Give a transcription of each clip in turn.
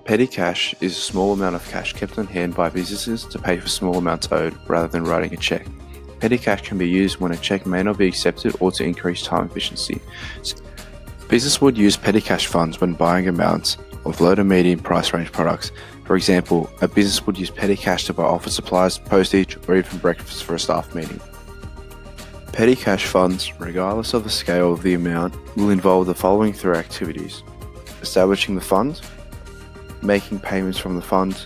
Petty cash is a small amount of cash kept on hand by businesses to pay for small amounts owed rather than writing a check. Petty cash can be used when a check may not be accepted or to increase time efficiency. Business would use petty cash funds when buying amounts of low to medium price range products. For example, a business would use petty cash to buy office supplies, postage, or even breakfast for a staff meeting. Petty cash funds, regardless of the scale of the amount, will involve the following three activities: establishing the fund, making payments from the fund,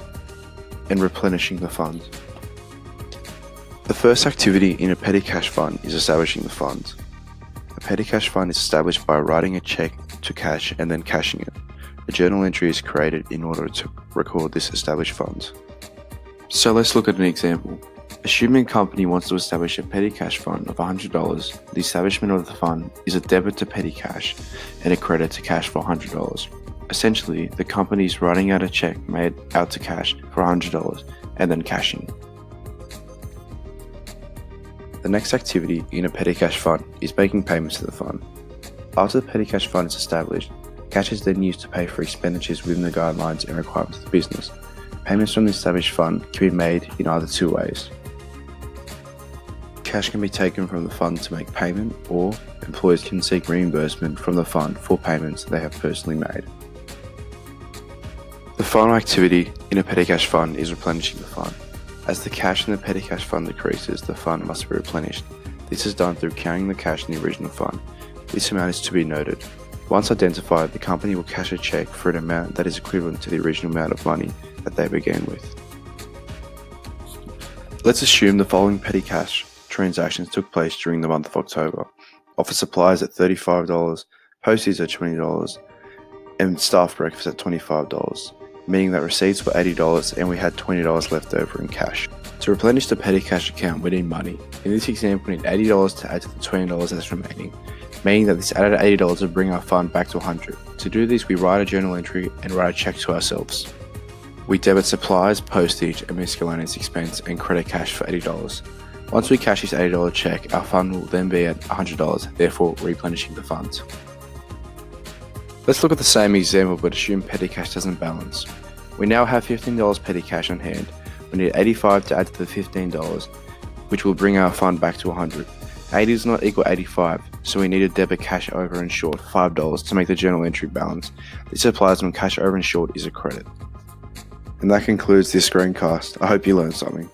and replenishing the fund. The first activity in a petty cash fund is establishing the fund. A petty cash fund is established by writing a check to cash and then cashing it. A journal entry is created in order to record this established fund. So let's look at an example. Assuming a company wants to establish a petty cash fund of $100, the establishment of the fund is a debit to petty cash and a credit to cash for $100. Essentially, the company is writing out a check made out to cash for $100 and then cashing it. The next activity in a petty cash fund is making payments to the fund. After the petty cash fund is established, cash is then used to pay for expenditures within the guidelines and requirements of the business. Payments from the established fund can be made in either two ways. Cash can be taken from the fund to make payment, or employees can seek reimbursement from the fund for payments they have personally made. The final activity in a petty cash fund is replenishing the fund. As the cash in the petty cash fund decreases, the fund must be replenished. This is done through counting the cash in the original fund. This amount is to be noted. Once identified, the company will cash a check for an amount that is equivalent to the original amount of money that they began with. Let's assume the following petty cash transactions took place during the month of October. Office supplies at $35, postage at $20, and staff breakfast at $25. Meaning that receipts were $80 and we had $20 left over in cash. To replenish the petty cash account, we need money. In this example, we need $80 to add to the $20 that's remaining, meaning that this added $80 will bring our fund back to $100. To do this, we write a journal entry and write a check to ourselves. We debit supplies, postage, and miscellaneous expense and credit cash for $80. Once we cash this $80 check, our fund will then be at $100, therefore replenishing the funds. Let's look at the same example but assume petty cash doesn't balance. We now have $15 petty cash on hand. We need $85 to add to the $15, which will bring our fund back to $100. 80 does not equal 85, so we need to debit cash over and short $5 to make the journal entry balance. This applies when cash over and short is a credit. And that concludes this screencast. I hope you learned something.